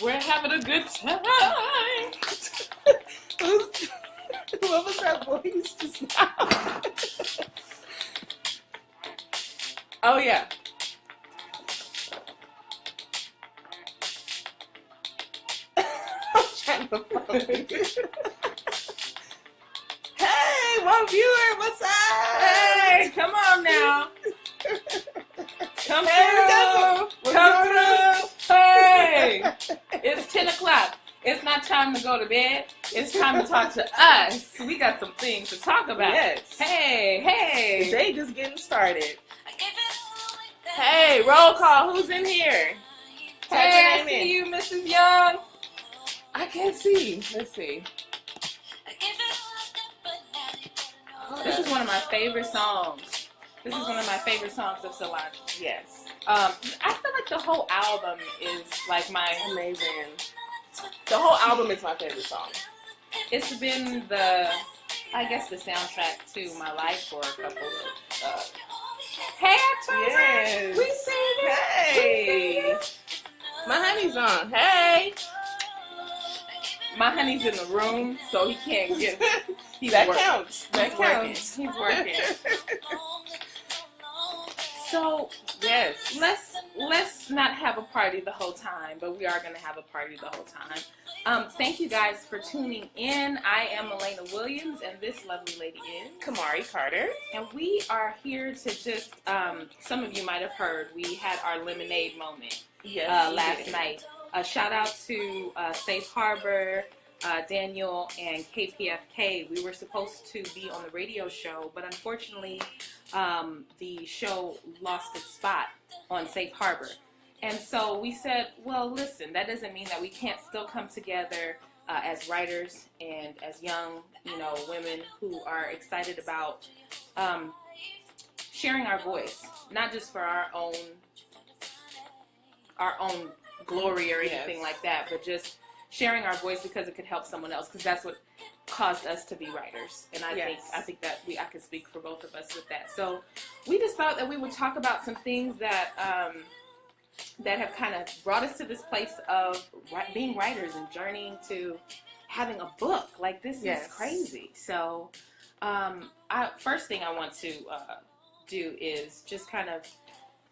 We're having a good time. What was that voice just now? Oh, yeah. I'm trying to follow you. Hey, one viewer, what's up? Hey, come on now. Come Hey, through. Come through. Hey, it's 10 o'clock. It's not time to go to bed. It's time to talk to us. We got some things to talk about. Yes. Hey. The day just getting started. Hey, roll call. Who's in here? Type Hey, your I name see in. you, Mrs. Young. I can't see. Let's see. This is one of my favorite songs. This is one of my favorite songs of Solange. Yes. I feel like the whole album is like Amazing. The whole album is my favorite song. It's been the soundtrack to my life for a couple of. Hey, October. Yes. We sing it. Hey. My honey's on. Hey. My honey's in the room, so he can't get. He's That working. counts. That He's working. counts. He's working. So Yes. let's not have a party the whole time, but we are going to have a party the whole time. Thank you guys for tuning in. I am Melaina Williams, and this lovely lady is Camari Carter. and we are here to just. Some of you might have heard we had our lemonade moment Yes. last night. Shout out to Safe Harbor, Daniel, and KPFK. We were supposed to be on the radio show, but unfortunately, the show lost its spot on Safe Harbor. And so we said, well, listen, that doesn't mean that we can't still come together as writers and as young, women who are excited about sharing our voice, not just for our own glory or anything like that, but just sharing our voice because it could help someone else, because that's what caused us to be writers. And I think that I can speak for both of us with that. So we just thought that we would talk about some things that that have kind of brought us to this place of being writers and journeying to having a book. Like, this is crazy. So first thing I want to do is just kind of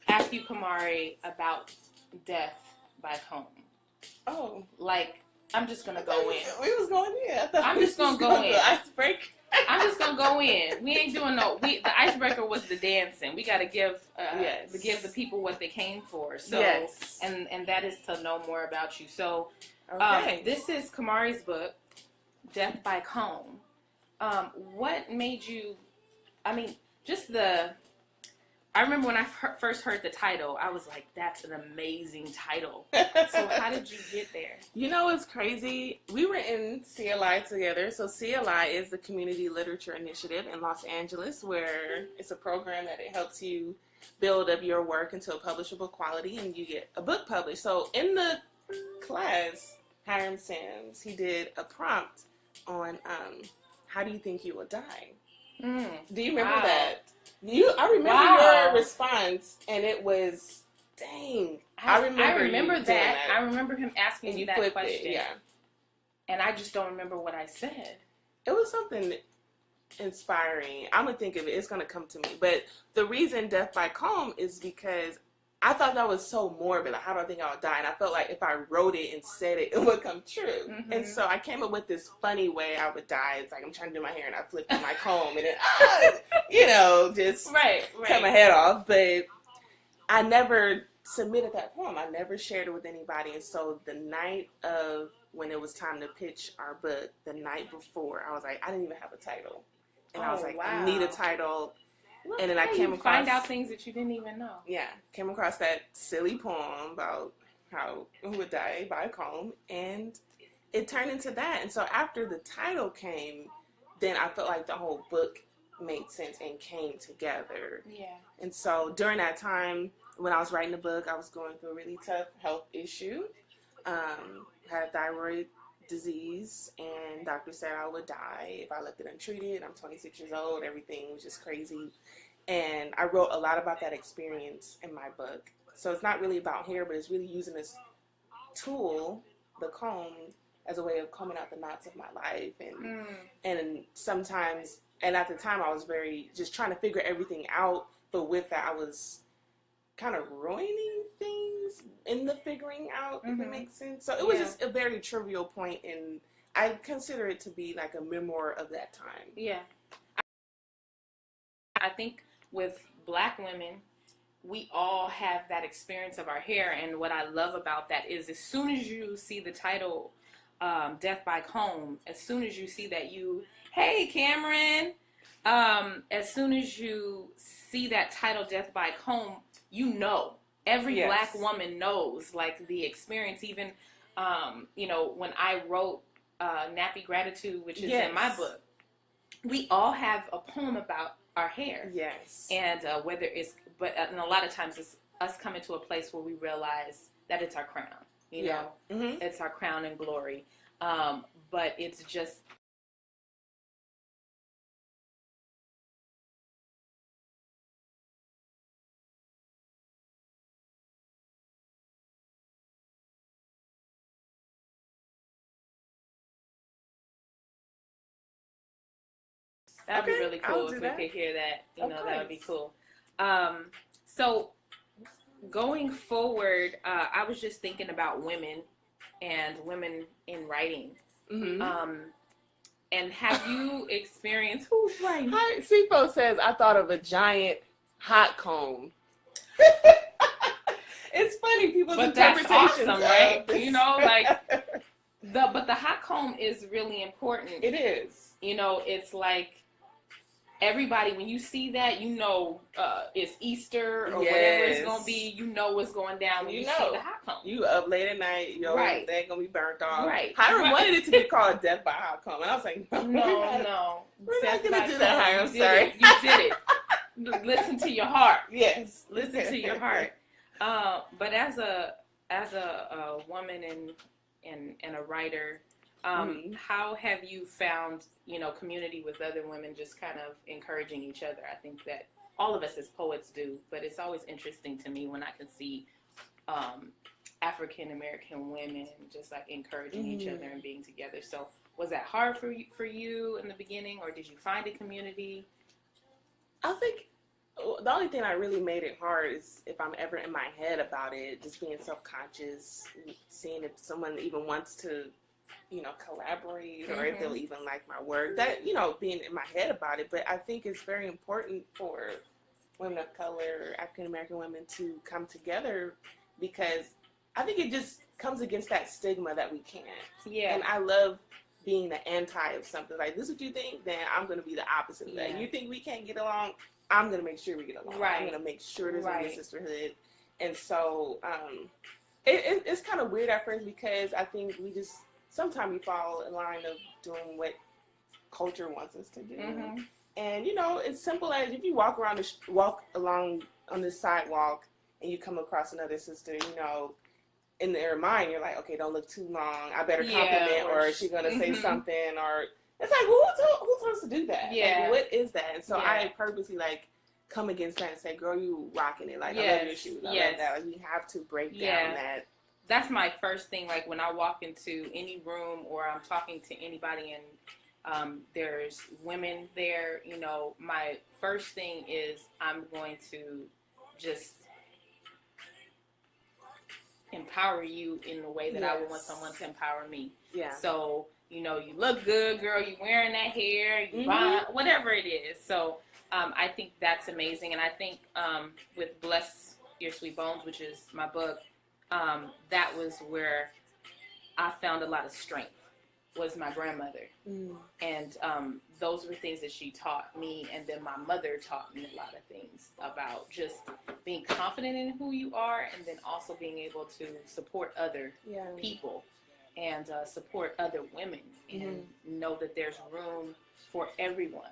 ask you, Camari, about Death by Comb. Oh. Like, I'm just going to go in. We was going in. I'm just going to go in. Icebreaker. I'm just going to go in. We ain't doing the icebreaker was the dancing. We got to give the people what they came for. So, and that is to know more about you. So, this is Camari's book, Death by Comb. What made you, I remember when I first heard the title, I was like, that's an amazing title. So how did you get there? You know what's crazy? We were in CLI together. So CLI is the Community Literature Initiative in Los Angeles, where it's a program that it helps you build up your work into a publishable quality and you get a book published. So in the class, Hiram Sims, he did a prompt on how do you think you will die? Do you remember that? I remember your response, and it was, dang. I remember that. I remember him asking you that question. Yeah. And I just don't remember what I said. It was something inspiring. I'm going to think of it. It's going to come to me. But the reason Death by Comb is because I thought that was so morbid. Like, how do I think I would die? And I felt like if I wrote it and said it, it would come true. Mm-hmm. And so I came up with this funny way I would die. It's like I'm trying to do my hair and I flipped my comb and then, just cut my head off. But I never submitted that poem. I never shared it with anybody. And so the night of when it was time to pitch our book, the night before, I was like, I didn't even have a title. And I was like, I need a title. Look, and then I came across, find out things that you didn't even know. Yeah, came across that silly poem about who would die by a comb, and it turned into that. And so after the title came, then I felt like the whole book made sense and came together. Yeah. And so during that time, when I was writing the book, I was going through a really tough health issue. Had thyroid disease, and doctor said I would die if I left it untreated. I'm 26 years old. Everything was just crazy. And I wrote a lot about that experience in my book. So it's not really about hair, but it's really using this tool the comb as a way of combing out the knots of my life, and sometimes, and at the time I was very just trying to figure everything out, but with that I was kind of ruining things in the figuring out, if it makes sense. So it was just a very trivial point, and I consider it to be like a memoir of that time. Yeah. I think with Black women, we all have that experience of our hair, and what I love about that is as soon as you see the title, Death by Comb, as soon as you see that, hey Cameron, as soon as you see that title, Death by Comb, every Black woman knows, like, the experience. Even, when I wrote Nappy Gratitude, which is in my book, we all have a poem about our hair. Yes. And and a lot of times it's us coming to a place where we realize that it's our crown, know, it's our crown and glory. But it's just, that'd be really cool if we could hear that. That would be cool. So going forward, I was just thinking about women and women in writing. And have you experienced, who's writing? Hi, Sipo says, I thought of a giant hot comb. It's funny, people's interpretations. That's awesome, right? But the hot comb is really important. It is. It's like, everybody, when you see that, it's Easter or whatever it's going to be, what's going down when you see the hot comb. You up late at night, right. They're going to be burnt off. Right. Hiram wanted it to be called Death by Hot Comb. And I was like, no. We're not going to do that, Hiram. I'm sorry. You did it. Listen to your heart. Yes. Listen to your heart. But as a woman and a writer, how have you found, community with other women, just kind of encouraging each other? I think that all of us as poets do, but it's always interesting to me when I can see African American women just like encouraging each other and being together. So was that hard for you in the beginning, or did you find a community? I think the only thing that really made it hard is if I'm ever in my head about it, just being self-conscious, seeing if someone even wants to collaborate, or if they'll even like my work. That, being in my head about it. But I think it's very important for women of color, African American women, to come together, because I think it just comes against that stigma that we can't. Yeah. And I love being the anti of something. Like, this is what you think, then I'm going to be the opposite of that. You think we can't get along, I'm going to make sure we get along. Right. I'm going to make sure there's going to be a sisterhood. And so it's kind of weird at first, because I think sometimes we fall in line of doing what culture wants us to do. And, it's simple as if you walk along on this sidewalk and you come across another sister, in their mind, you're like, okay, don't look too long. I better compliment, or is she going to say something? Or it's like, well, who told us to do that? Yeah. Like, what is that? And so I purposely, come against that and say, girl, you rocking it. Like, I love your shoes. I love that. Like, we have to break down that. That's my first thing. Like, when I walk into any room or I'm talking to anybody and there's women there, my first thing is I'm going to just empower you in the way that I would want someone to empower me. Yeah. So, you look good, girl. You wearing that hair, you buying, whatever it is. So, I think that's amazing. And I think with Bless Your Sweet Bones, which is my book, that was where I found a lot of strength, was my grandmother. And those were things that she taught me, and then my mother taught me a lot of things about just being confident in who you are, and then also being able to support other people and support other women, and know that there's room for everyone,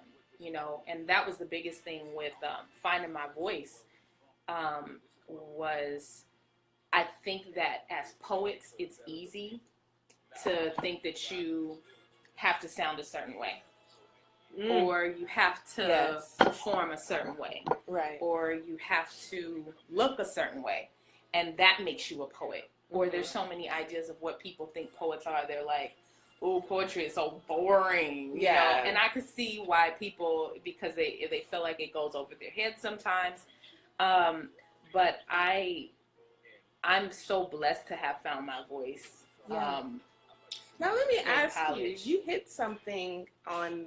and that was the biggest thing with finding my voice, was I think that as poets, it's easy to think that you have to sound a certain way, or you have to perform a certain way, right? Or you have to look a certain way, and that makes you a poet. or there's so many ideas of what people think poets are. They're like, oh, poetry is so boring, you know? And I could see why people, because they feel like it goes over their heads sometimes. But I'm so blessed to have found my voice. Now let me ask you, you hit something on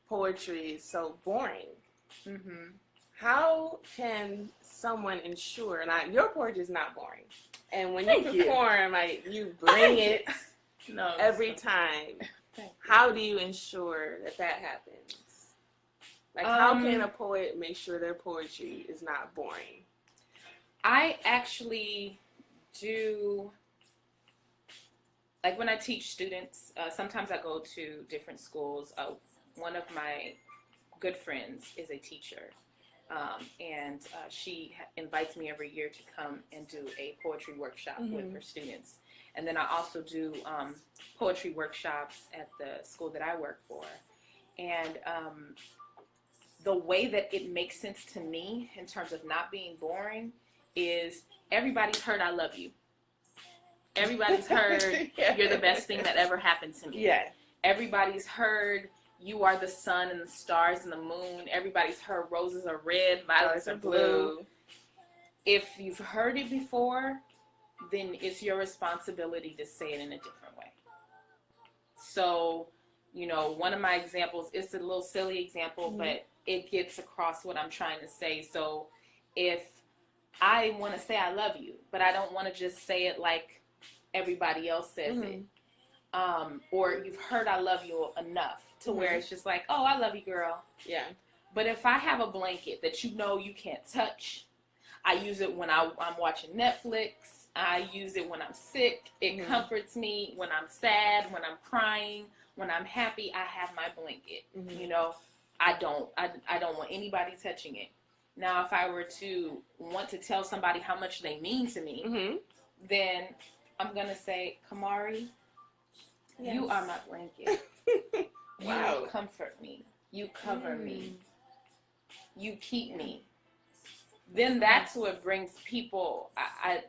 poetry is so boring. Mm-hmm. How can someone ensure, your poetry is not boring, and when you perform, you bring it every time. How do you ensure that happens? Like, how can a poet make sure their poetry is not boring? I actually do, like when I teach students, sometimes I go to different schools. One of my good friends is a teacher, and she invites me every year to come and do a poetry workshop with her students. And then I also do poetry workshops at the school that I work for. And the way that it makes sense to me in terms of not being boring is everybody's heard I love you. Everybody's heard you're the best thing that ever happened to me. Yeah. Everybody's heard you are the sun and the stars and the moon. Everybody's heard roses are red, violets are blue. If you've heard it before, then it's your responsibility to say it in a different way. So, you know, one of my examples, it's a little silly example, but it gets across what I'm trying to say. So if I want to say I love you, but I don't want to just say it like everybody else says it. Or you've heard I love you enough to where it's just like, oh, I love you, girl. Yeah. But if I have a blanket that you know you can't touch, I use it when I'm watching Netflix. I use it when I'm sick. It comforts me when I'm sad, when I'm crying, when I'm happy. I have my blanket. You know, I don't want anybody touching it. Now, if I were to want to tell somebody how much they mean to me, then I'm gonna say, Camari, you are my blanket. You comfort me. You cover me. You keep me. Then that's what brings people. I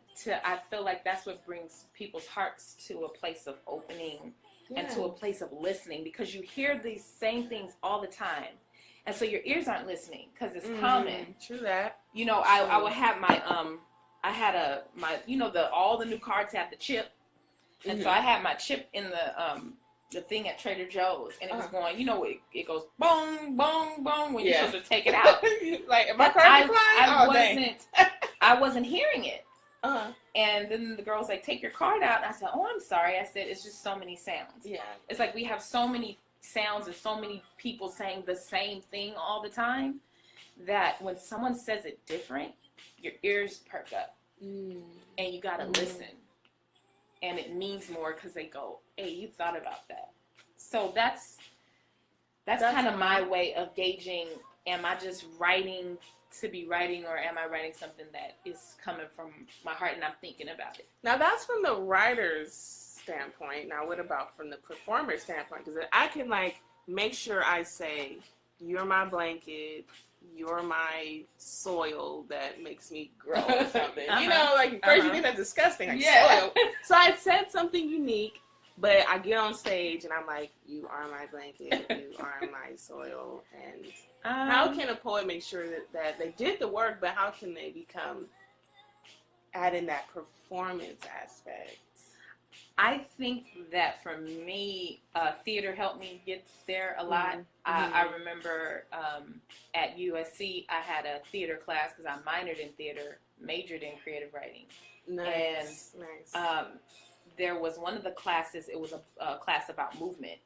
feel like that's what brings people's hearts to a place of opening and to a place of listening, because you hear these same things all the time, and so your ears aren't listening because it's common. True that. You know, I would have my you know, all the new cards have the chip, and so I had my chip in the thing at Trader Joe's, and it was going, you know, it goes boom, boom, boom when you're supposed to take it out. Like, am I crying? I wasn't hearing it. And then the girl was like, take your card out. And I said, oh, I'm sorry. I said, it's just so many sounds. Yeah. It's like we have so many sounds and so many people saying the same thing all the time that when someone says it different, your ears perk up. And you got to listen. And it means more because they go, hey, you thought about that. So that's kind of my way of gauging, am I just writing to be writing, or am I writing something that is coming from my heart and I'm thinking about it? Now, that's from the writer's standpoint. Now, what about from the performer's standpoint? Because I can, like, make sure I say, you're my blanket, you're my soil that makes me grow or something. You know, like, first you think that's disgusting. Like, soil. So I said something unique, but I get on stage and I'm like, you are my blanket, you are my soil. And how can a poet make sure that they did the work, but how can they add in that performance aspect? I think that for me, theater helped me get there a lot. I remember at USC, I had a theater class because I minored in theater, majored in creative writing. Nice. And there was one of the classes, it was a class about movement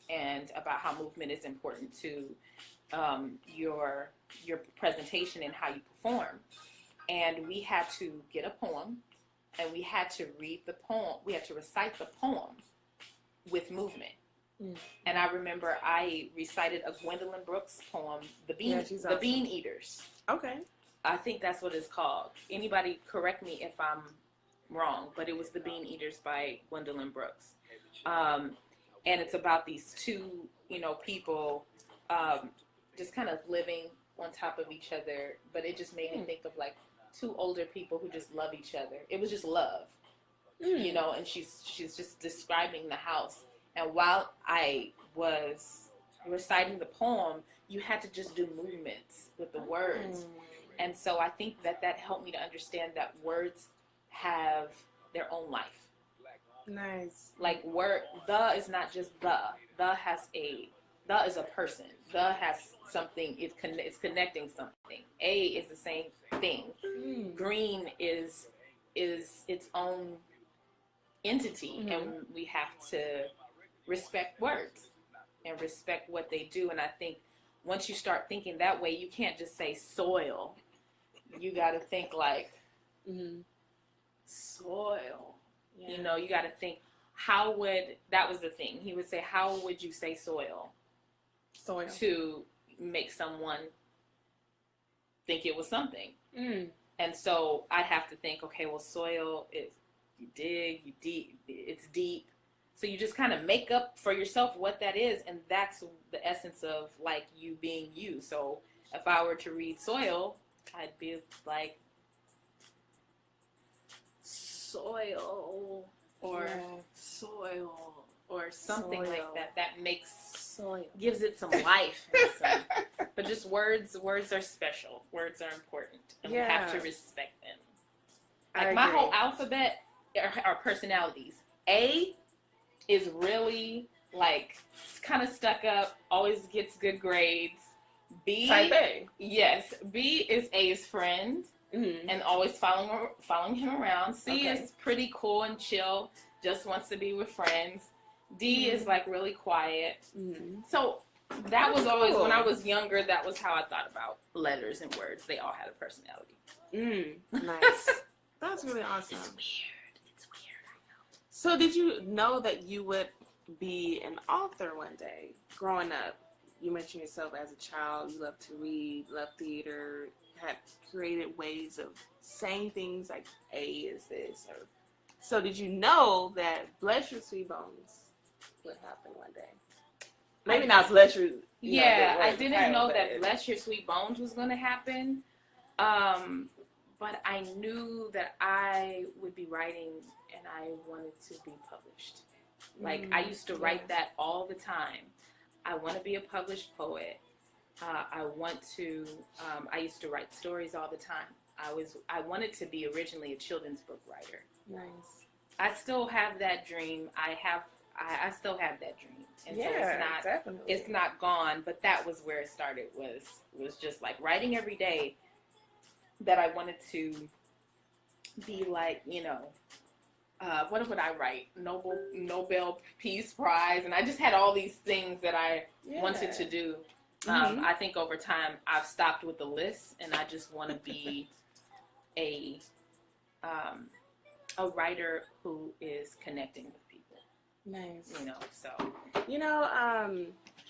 and about how movement is important to your presentation and how you perform. And we had to get a poem. And we had to read the poem. We had to recite the poem with movement. And I remember I recited a Gwendolyn Brooks poem, The Bean Eaters. Okay. I think that's what it's called. Anybody correct me if I'm wrong, but it was The Bean Eaters by Gwendolyn Brooks. And it's about these two, you know, people just kind of living on top of each other. But it just made me think of, like, two older people who just love each other. It was just love. you know, and she's just describing the house. And while I was reciting the poem, you had to just do movements with the words. And so I think that helped me to understand that words have their own life. Nice. Like the is not just the. The is a person. The has something. It's connecting something. A is the same thing. Green is its own entity, and we have to respect words and respect what they do. And I think once you start thinking that way, you can't just say soil. You got to think like soil. Yeah. You know, you got to think, that was the thing. He would say, how would you say soil? Soil. To make someone think it was something. And so I'd have to think, okay, well, soil is, you dig, it's deep. So you just kind of make up for yourself what that is, and that's the essence of, like, you being you. So if I were to read soil, I'd be like, soil, or soil, or something like that. That makes soil, gives it some life. But just words are special. Words are important, and we have to respect them. Like my whole alphabet are personalities. A is really, like, kind of stuck up, always gets good grades. B, type A. Yes. B is A's friend, and always following him around. C is pretty cool and chill, just wants to be with friends. D is, like, really quiet. So that was always, when I was younger, that was how I thought about letters and words. They all had a personality. Nice. That's really awesome. It's weird, I know. So did you know that you would be an author one day growing up? You mentioned yourself as a child, you loved to read, loved theater, had created ways of saying things like A is this. So did you know that Bless Your Sweet Bones would happen one day? Maybe not Bless Your... I didn't know that Bless Your Sweet Bones was going to happen. But I knew that I would be writing and I wanted to be published. Like, I used to write that all the time. I want to be a published poet. I used to write stories all the time. I wanted to be originally a children's book writer. Nice. I still have that dream. I still have that dream. And so it's not gone, but that was where it started, was just like writing every day, that I wanted to be like, you know, what would I write? Nobel Peace Prize. And I just had all these things that I wanted to do. I think over time I've stopped with the list, and I just want to be a writer who is connecting with people. Nice. You know, so. You know,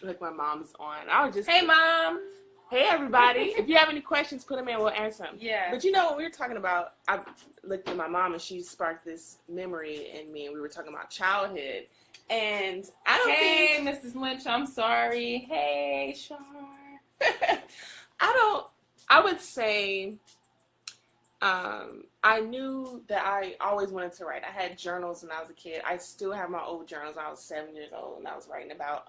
like my mom's on. I was just... Hey, Mom! Hey, everybody. If you have any questions, put them in. We'll answer them. Yeah. But, you know, when we were talking about... I looked at my mom, and she sparked this memory in me, and we were talking about childhood. And I don't think... Hey, Mrs. Lynch, I'm sorry. Hey, Shar. I would say... I knew that I always wanted to write. I had journals when I was a kid. I still have my old journals when I was 7 years old, and I was writing about,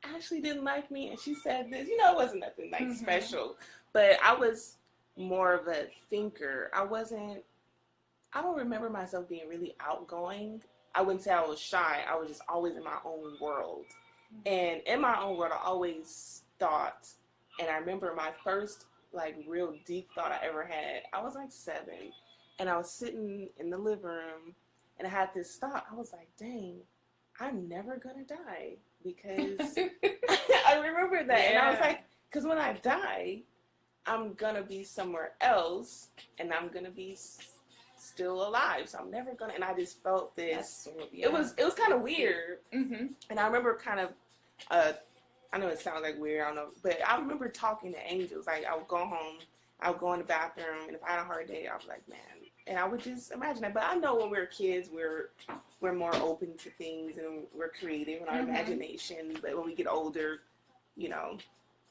Ashley didn't like me, and she said this. You know, it wasn't nothing like special, but I was more of a thinker. I don't remember myself being really outgoing. I wouldn't say I was shy. I was just always in my own world, and in my own world, I always thought. And I remember my first, like, real deep thought I ever had. I was like 7, and I was sitting in the living room, and I had this thought. I was like, dang, I'm never gonna die, because I remember that. And I was like, because when I die, I'm gonna be somewhere else, and I'm gonna be still alive, so I'm never gonna. And I just felt this. It was kind of weird. And I remember kind of I know it sounds like weird, I don't know, but I remember talking to angels. Like, I would go home, I would go in the bathroom, and if I had a hard day, I was like, man. And I would just imagine that. But I know when we're kids, we're more open to things, and we're creative in our imagination. But when we get older, you know,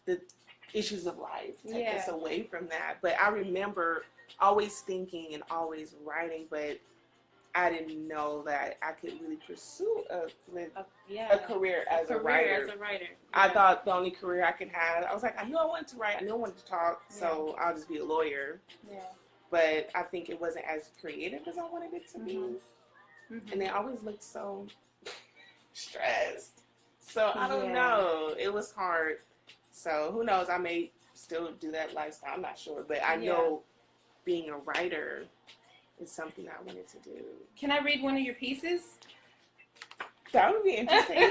the issues of life take us away from that. But I remember always thinking and always writing, but I didn't know that I could really pursue a career as a writer. Yeah. I thought the only career I could have, I was like, I knew I wanted to write, I knew I wanted to talk, so I'll just be a lawyer. Yeah. But I think it wasn't as creative as I wanted it to be. Mm-hmm. And they always looked so stressed. So I don't know. It was hard. So who knows? I may still do that lifestyle. I'm not sure. But I know being a writer is something I wanted to do. Can I read one of your pieces? That would be interesting.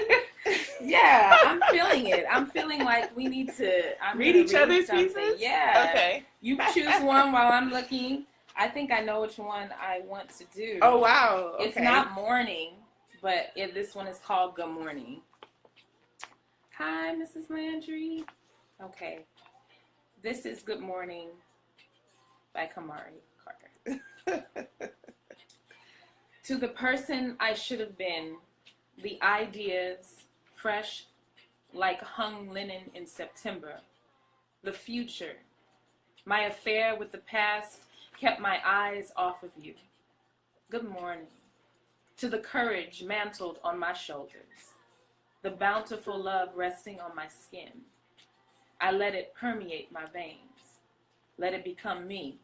Yeah, I'm feeling it. I'm feeling like we need to read each other's pieces? Yeah. Okay. You choose one while I'm looking. I think I know which one I want to do. Oh, wow. Okay. It's not morning, but this one is called Good Morning. Hi, Mrs. Landry. Okay. This is Good Morning by Camari Carter. To the person I should have been, the ideas fresh like hung linen in September. The future, my affair with the past kept my eyes off of you. Good morning. To the courage mantled on my shoulders, the bountiful love resting on my skin. I let it permeate my veins. Let it become me.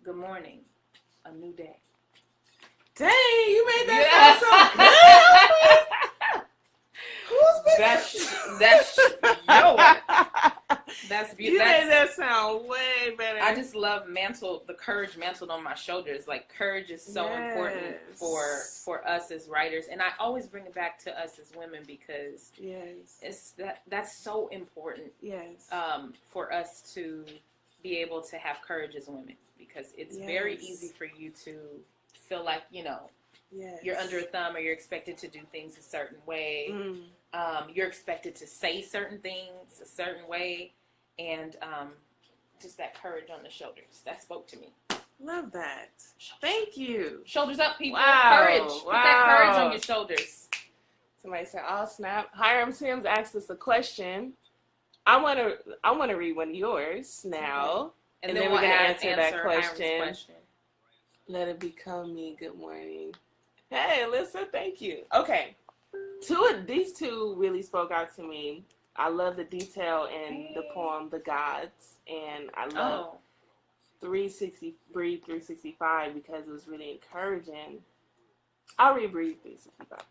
Good morning. A new day. Dang, you made that sound so good. Who's That's beautiful. You made that sound way better. I just love the courage mantled on my shoulders. Like, courage is so important for us as writers, and I always bring it back to us as women because that's so important. Yes. For us to be able to have courage as women, because it's very easy for you to feel like, you're under a thumb, or you're expected to do things a certain way. You're expected to say certain things a certain way, and just that courage on the shoulders. That spoke to me. Love that. Thank you. Shoulders up, people. Wow. Courage. Wow. Put that courage on your shoulders. Somebody said, "Oh snap!" Hiram Sims asked us a question. I want to read one of yours now, and then we're gonna answer that question. Let it become me. Good morning. Hey, Alyssa, thank you. Okay. These two really spoke out to me. I love the detail in the poem The Gods, and I love 365 because it was really encouraging. I'll read 365.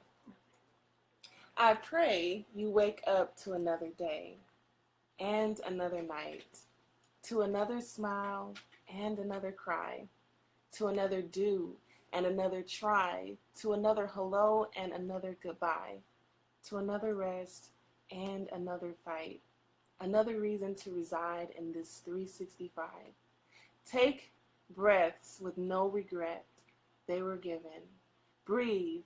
I pray you wake up to another day and another night, to another smile and another cry, to another do and another try, to another hello and another goodbye, to another rest and another fight, another reason to reside in this 365. Take breaths with no regret, they were given. Breathe,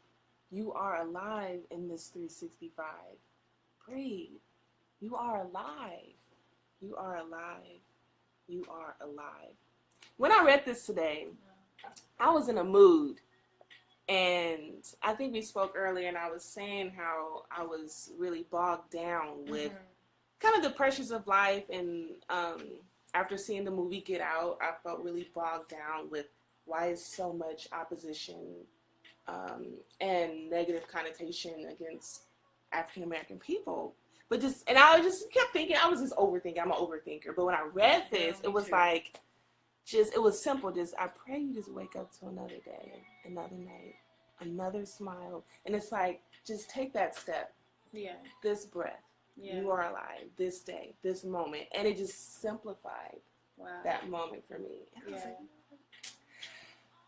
you are alive in this 365. Breathe, you are alive. You are alive. You are alive. When I read this today, I was in a mood, and I think we spoke earlier, and I was saying how I was really bogged down with kind of the pressures of life, and after seeing the movie Get Out, I felt really bogged down with why is so much opposition and negative connotation against African American people. But and I just kept thinking, I was just overthinking. I'm an overthinker. But when I read this, it was like, it was simple. I pray you just wake up to another day, another night, another smile. And it's like, just take that step. Yeah. This breath. Yeah. You are alive. This day, this moment. And it just simplified that moment for me. And I was like,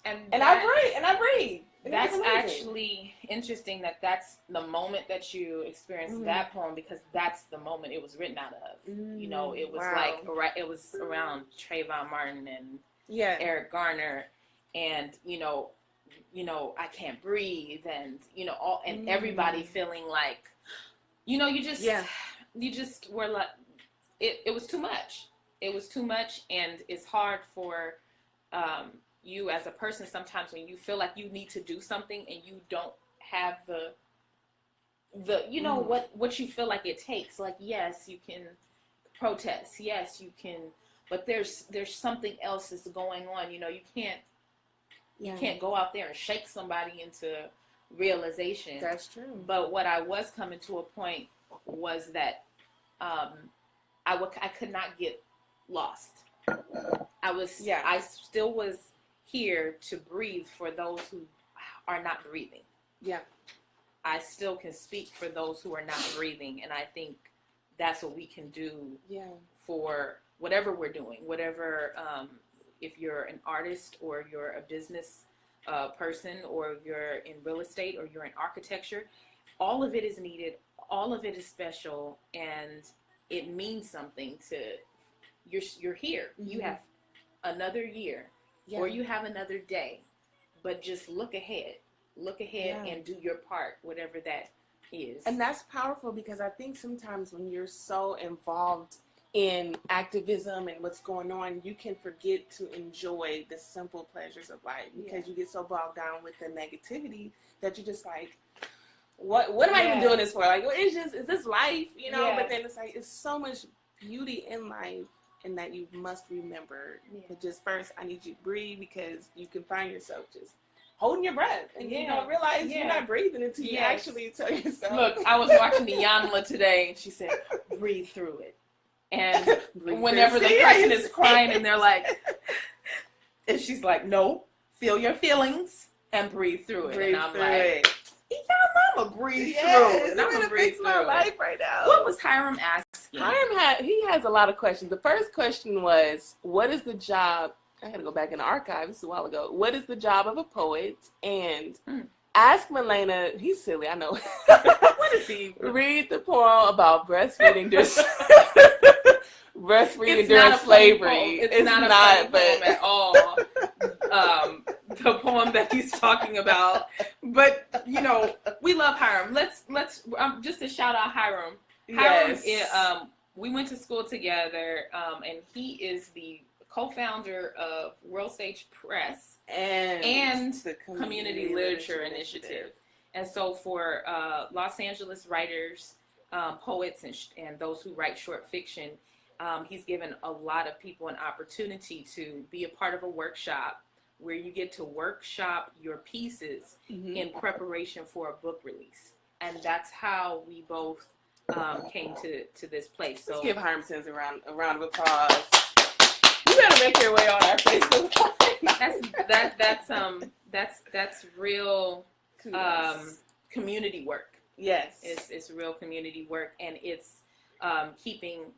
and I breathe. That's actually interesting that's the moment that you experienced that poem, because that's the moment it was written out of. It was it was around Trayvon Martin and Eric Garner, and I can't breathe, and everybody feeling like you just were like, it was too much. It was too much, and it's hard for you as a person sometimes when you feel like you need to do something and you don't have the what you feel like it takes. Like, yes, you can protest, yes you can, but there's something else that's going on. You can't You can't go out there and shake somebody into realization. That's true. But what I was coming to a point was that I could not get lost. I still was here to breathe for those who are not breathing. Yeah. I still can speak for those who are not breathing, and I think that's what we can do for whatever we're doing, whatever, if you're an artist or you're a business person or you're in real estate or you're in architecture, all of it is needed, all of it is special, and it means something to, you're here. Mm-hmm. You have another year or you have another day, but just look ahead and do your part, whatever that is. And that's powerful, because I think sometimes when you're so involved in activism and what's going on, you can forget to enjoy the simple pleasures of life, because you get so bogged down with the negativity that you're just like, what am I even doing this for? Like, is this life? You know? But then it's like, it's so much beauty in life, and that you must remember. But just first, I need you to breathe, because you can find yourself just holding your breath, and you don't realize you're not breathing until you actually tell yourself. Look, I was watching the Yanla today, and she said, breathe through it. And whenever the person is crying and they're like, and she's like, no, feel your feelings and breathe through it. And I'm like, I'm going to breathe through it. I'm going to breathe through my life right now. What was Hiram asking? He has a lot of questions. The first question was, what is the job? I had to go back in the archive. This is a while ago. What is the job of a poet? And ask Melaina. He's silly, I know. What is he? Read the poem about breastfeeding during slavery. It's not a poem at all. The poem that he's talking about. But we love Hiram. Let's just to shout out Hiram. Hiram, we went to school together, and he is the co-founder of World Stage Press and the Community Literature Initiative. And so for Los Angeles writers, poets, and those who write short fiction, he's given a lot of people an opportunity to be a part of a workshop where you get to workshop your pieces in preparation for a book release. And that's how we both came to this place. So let's give Hiram Sims a round of applause. You better make your way on our Facebook. That's real community work. Yes, it's real community work, and it's keeping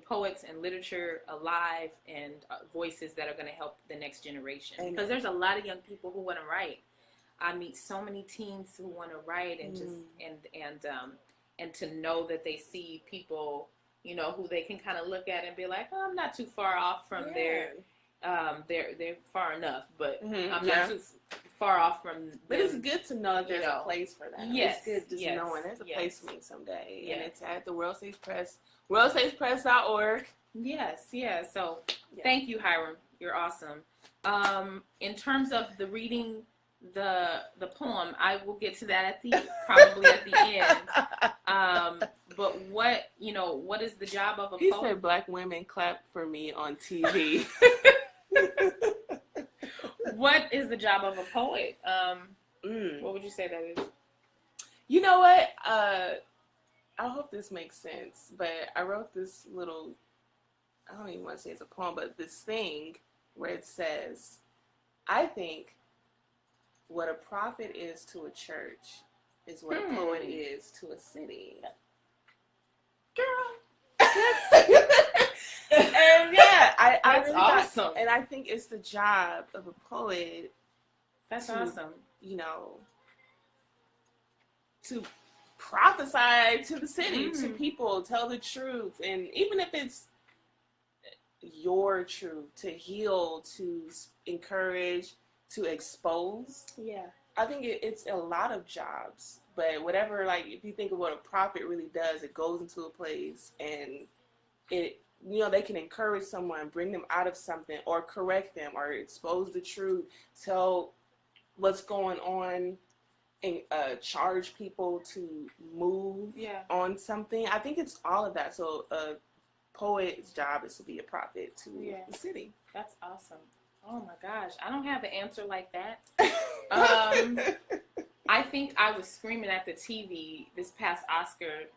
poets and literature alive, and voices that are going to help the next generation. Amen. Because there's a lot of young people who want to write. I meet so many teens who want to write, and just and to know that they see people, who they can kind of look at and be like, oh, I'm not too far off from they're far enough, but I'm not too far off from them. But it's good to know that there's a place for that. Yes, it's good just knowing there's a place for me someday. Yes. And it's at the World Stage Press, worldstagepress.org. Yes, yeah. So thank you, Hiram. You're awesome. In terms of the reading the poem, I will get to that probably at the end. But what is the job of a poet? He said black women clap for me on TV. What is the job of a poet? What would you say that is? You know what? I hope this makes sense, but I wrote this little, I don't even want to say it's a poem, but this thing where it says, I think what a prophet is to a church is what a poet is to a city. Girl. And that's really awesome. And I think it's the job of a poet. That's awesome. To prophesy to the city, to people, tell the truth, and even if it's your truth, to heal, to encourage, to expose. Yeah, I think it's a lot of jobs, but whatever, like if you think of what a prophet really does, it goes into a place and it, they can encourage someone, bring them out of something, or correct them, or expose the truth, tell what's going on, and charge people to move on something. I think it's all of that. So a poet's job is to be a prophet to the city. That's awesome. Oh my gosh, I don't have an answer like that. I think I was screaming at the TV this past Oscar,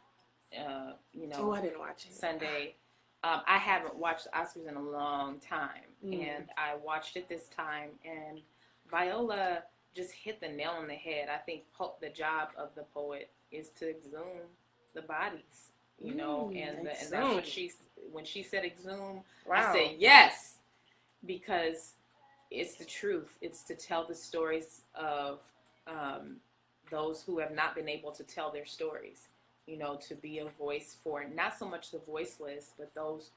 Oh, I didn't watch it. Sunday. I haven't watched the Oscars in a long time, and I watched it this time, and Viola just hit the nail on the head. I think the job of the poet is to exhume the bodies, and that's what when she said exhume, wow. I said yes, because it's the truth. It's to tell the stories of those who have not been able to tell their stories. To be a voice for not so much the voiceless, but those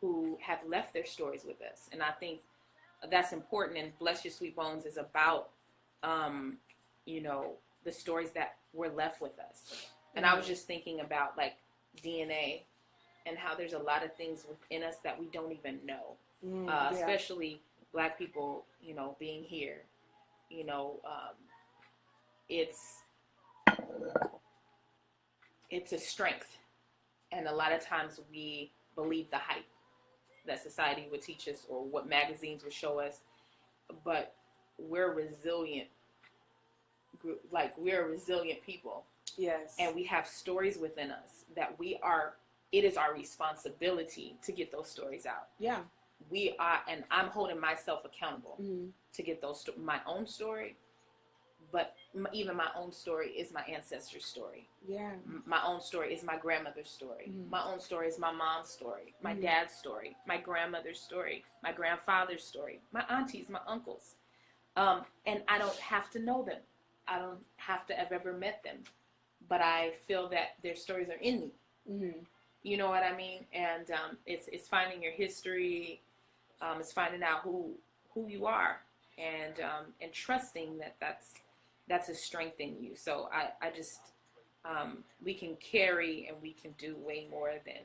who have left their stories with us. And I think that's important. And Bless Your Sweet Bones is about, the stories that were left with us. And I was just thinking about like DNA and how there's a lot of things within us that we don't even know, especially Black people, being here. It's a strength, and a lot of times we believe the hype that society would teach us or what magazines would show us, but we're resilient. We're a resilient people. Yes. And we have stories within us that it is our responsibility to get those stories out. Yeah. We are, and I'm holding myself accountable to get my own story. But even my own story is my ancestor's story. Yeah. My own story is my grandmother's story. My own story is my mom's story, my dad's story, my grandmother's story, my grandfather's story, my aunties, my uncles. And I don't have to know them. I don't have to have ever met them. But I feel that their stories are in me. You know what I mean? And it's finding your history. It's finding out who you are, and trusting that that's a strength in you. So I just, we can carry and we can do way more than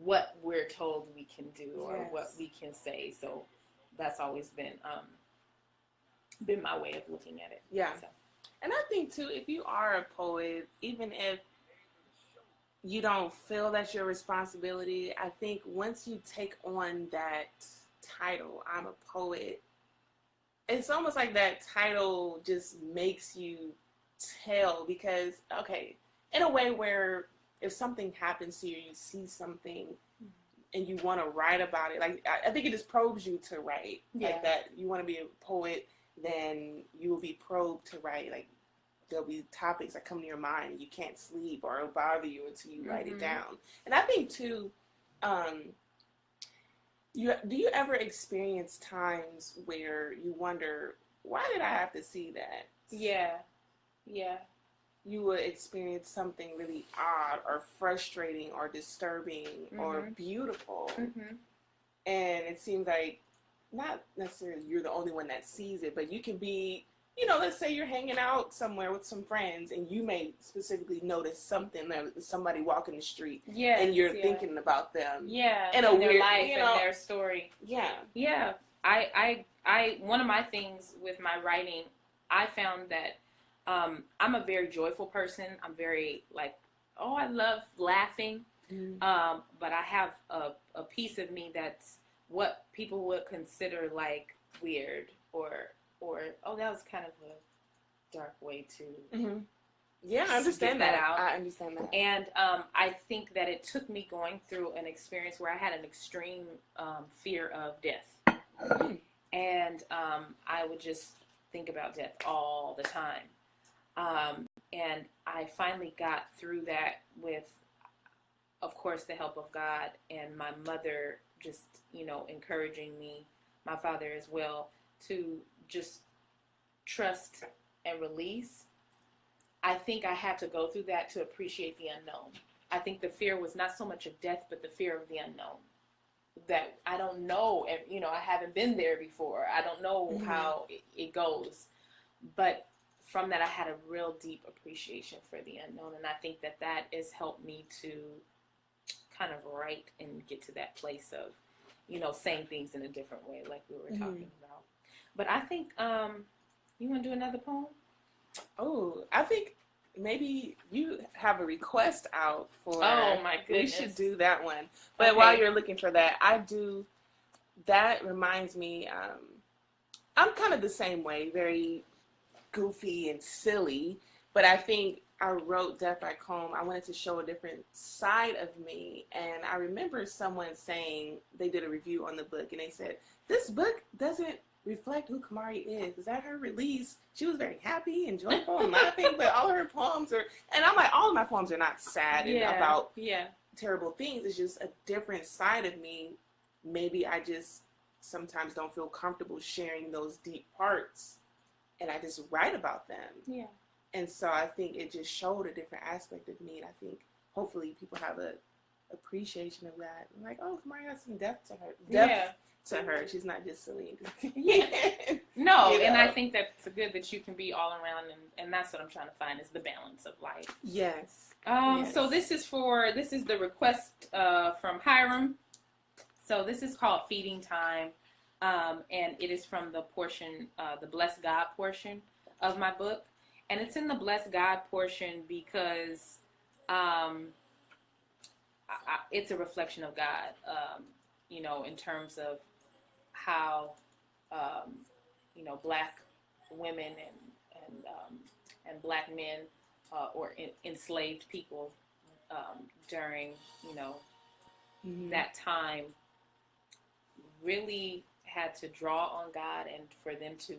what we're told we can do or what we can say. So that's always been my way of looking at it. Yeah. So. And I think too, if you are a poet, even if you don't feel that's your responsibility, I think once you take on that title, I'm a poet, it's almost like that title just makes you tell, because, okay, in a way where if something happens to you, you see something and you want to write about it, like, I think it just probes you to write. Like that, you want to be a poet, then you will be probed to write. Like, there'll be topics that come to your mind and you can't sleep or it'll bother you until you write it down. And I think too, do you ever experience times where you wonder, why did I have to see that? Yeah. You would experience something really odd or frustrating or disturbing or beautiful. And it seems like not necessarily you're the only one that sees it, but you can be, let's say you're hanging out somewhere with some friends and you may specifically notice something, that somebody walking the street, and you're thinking about them. And their life and their story. Yeah. I one of my things with my writing, I found that I'm a very joyful person. I'm very I love laughing. But I have a piece of me that's what people would consider like weird or that was kind of a dark way to I understand that. I understand that. And I think that it took me going through an experience where I had an extreme fear of death. And I would just think about death all the time. And I finally got through that with, of course, the help of God and my mother just, encouraging me, my father as well, to just trust and release. I think I had to go through that to appreciate the unknown. I think the fear was not so much of death, but the fear of the unknown. That I don't know, I haven't been there before. I don't know how it goes. But from that, I had a real deep appreciation for the unknown. And I think that has helped me to kind of write and get to that place of, saying things in a different way, like we were talking about. But I think, you want to do another poem? Oh, I think maybe you have a request out for. Oh my goodness. We should do that one. But while you're looking for that, I do that reminds me, I'm kind of the same way, very goofy and silly, but I think I wrote Death by Comb. I wanted to show a different side of me, and I remember someone saying, they did a review on the book, and they said, this book doesn't reflect who Camari is. At her release, she was very happy and joyful and laughing, but all of her poems are, and I'm like, all of my poems are not sad and about terrible things. It's just a different side of me. Maybe I just sometimes don't feel comfortable sharing those deep parts, and I just write about them. Yeah. And so I think it just showed a different aspect of me, and I think hopefully people have a appreciation of that. I'm like, oh, Camari has some depth to her. To her. She's not just silly and goofy. No, you know? And I think that's good that you can be all around, and that's what I'm trying to find is the balance of life. Yes. So this is the request from Hiram. So this is called Feeding Time, and it is from the portion, the Bless God portion of my book. And it's in the Bless God portion because it's a reflection of God, you know, in terms of how, you know, black women and black men or enslaved people during, you know, that time really had to draw on God, and for them to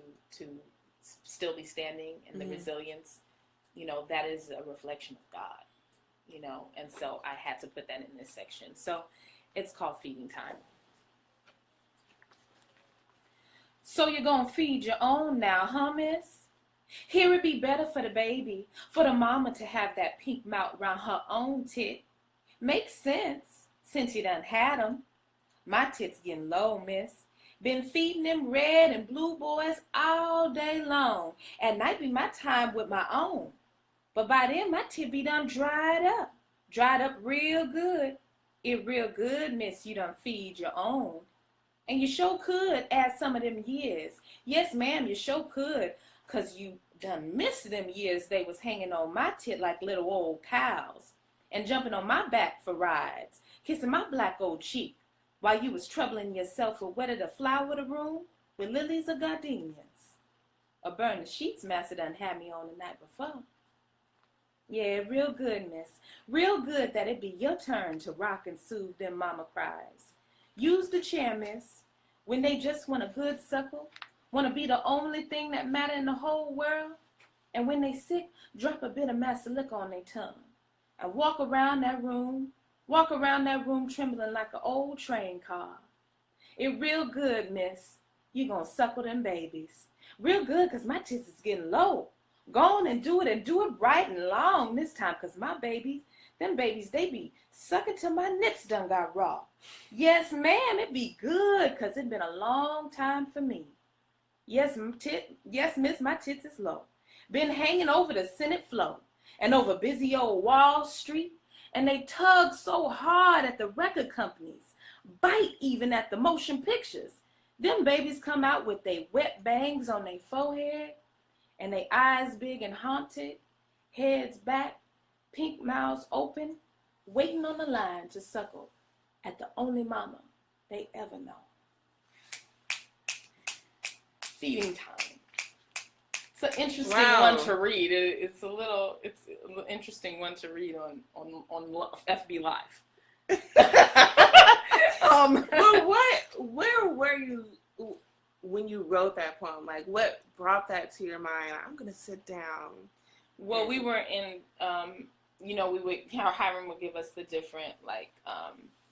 still be standing, and the resilience, you know, that is a reflection of God, you know, and so I had to put that in this section. So it's called Feeding Time. So you're gonna feed your own now, huh, miss? Here it be better for the baby, for the mama to have that pink mouth round her own tit. Makes sense, since you done had 'em. My tit's getting low, miss. Been feeding them red and blue boys all day long. At night be my time with my own. But by then my tit be done dried up. Dried up real good. It real good, miss, you done feed your own. And you sure could add some of them years. Yes, ma'am, you sure could. 'Cause you done missed them years they was hanging on my tit like little old cows. And jumping on my back for rides. Kissing my black old cheek. While you was troubling yourself with whether to flower the room with lilies or gardenias. Or burn the sheets Master done had me on the night before. Yeah, real good, miss. Real good that it be your turn to rock and soothe them mama cries. Use the chair, miss, when they just want a good suckle, want to be the only thing that matter in the whole world. And when they sick, drop a bit of Master Liquor on their tongue. And walk around that room trembling like an old train car. It real good, miss. You gonna suckle them babies. Real good, 'cause my tits is getting low. Go on and do it right and long this time, 'cause my babies, them babies, they be sucking till my nips done got raw. Yes, ma'am, it be good, 'cause it been a long time for me. Yes, miss, my tits is low. Been hanging over the Senate floor and over busy old Wall Street. And they tug so hard at the record companies, bite even at the motion pictures. Them babies come out with they wet bangs on their forehead, and they eyes big and haunted, heads back, pink mouths open, waiting on the line to suckle at the only mama they ever know. Feeding Time. It's an interesting one to read. It's an interesting one to read on FB Live. But where were you when you wrote that poem? Like, what brought that to your mind? I'm gonna sit down. Well, we were in, you know, Hiram would give us the different